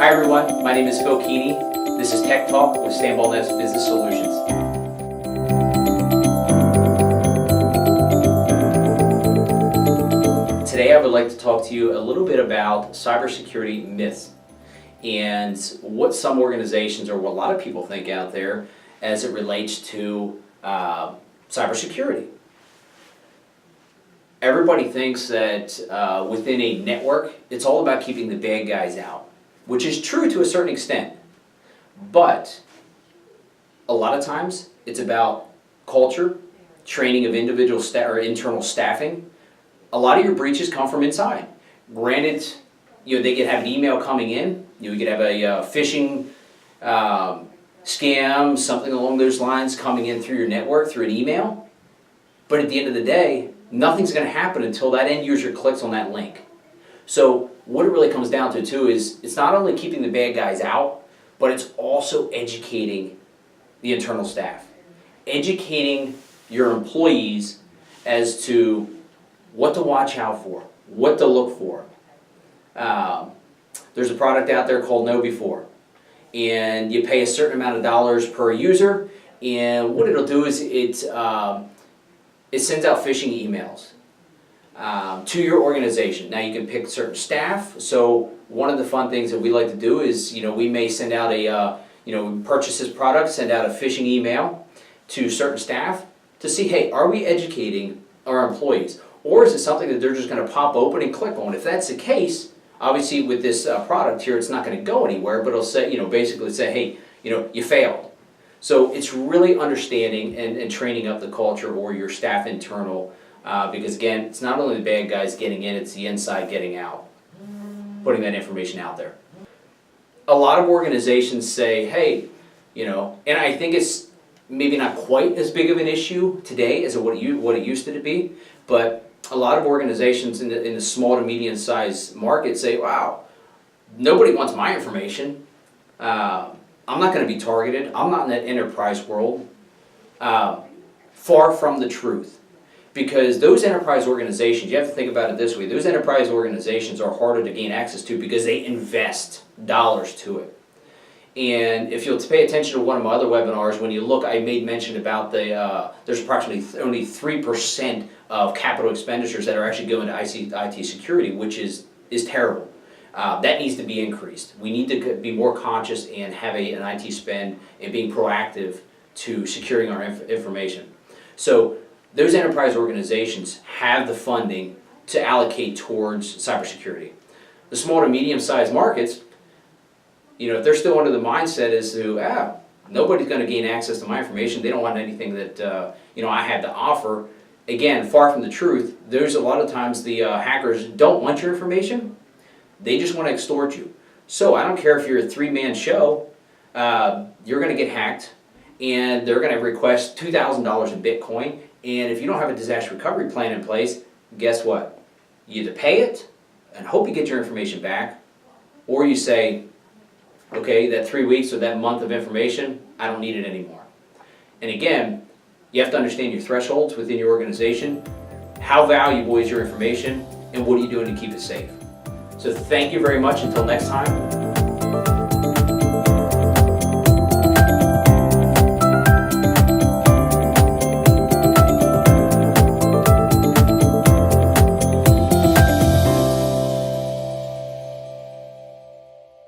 Hi everyone, my name is Phil Keeney. This is Tech Talk with SNBS Business Solutions. Today I would like to talk to you a little bit about cybersecurity myths and what some organizations or what a lot of people think out there as it relates to cybersecurity. Everybody thinks that within a network, it's all about keeping the bad guys out, which is true to a certain extent. But a lot of times, it's about culture, training of individual or internal staffing. A lot of your breaches come from inside. Granted, they could have an email coming in. You could have a phishing scam, something along those lines coming in through your network, through an email. But at the end of the day, nothing's going to happen until that end user clicks on that link. So what it really comes down to too is it's not only keeping the bad guys out, but it's also educating the internal staff. Educating your employees as to what to watch out for, what to look for. There's a product out there called Know Before. And you pay a certain amount of dollars per user, and what it'll do is it sends out phishing emails to your organization. Now you can pick certain staff. So one of the fun things that we like to do is, we may send out purchase this product, send out a phishing email to certain staff to see, hey, are we educating our employees? Or is it something that they're just going to pop open and click on? If that's the case, obviously with this product here, it's not going to go anywhere, but it'll say, basically say, hey, you failed. So it's really understanding and training up the culture or your staff internal, because again, it's not only the bad guys getting in, it's the inside getting out, putting that information out there. A lot of organizations say, hey, and I think it's maybe not quite as big of an issue today as what it used to be, but a lot of organizations in the small to medium sized market say, wow, nobody wants my information. I'm not going to be targeted. I'm not in that enterprise world. Far from the truth. Because those enterprise organizations, you have to think about it this way, those enterprise organizations are harder to gain access to because they invest dollars to it. And if you'll pay attention to one of my other webinars, when you look, I made mention about there's approximately only 3% of capital expenditures that are actually going to IT security, which is terrible. That needs to be increased. We need to be more conscious and have an IT spend and being proactive to securing our information. So those enterprise organizations have the funding to allocate towards cybersecurity. The small to medium-sized markets, if they're still under the mindset as to, nobody's going to gain access to my information, they don't want anything that I have to offer. Again, far from the truth. There's a lot of times the hackers don't want your information. They just want to extort you. So I don't care if you're a three-man show, you're going to get hacked, and they're going to request $2,000 in Bitcoin. And if you don't have a disaster recovery plan in place, guess what? You either pay it and hope you get your information back, or you say, okay, that 3 weeks or that month of information, I don't need it anymore. And again, you have to understand your thresholds within your organization. How valuable is your information, and what are you doing to keep it safe? So thank you very much. Until next time.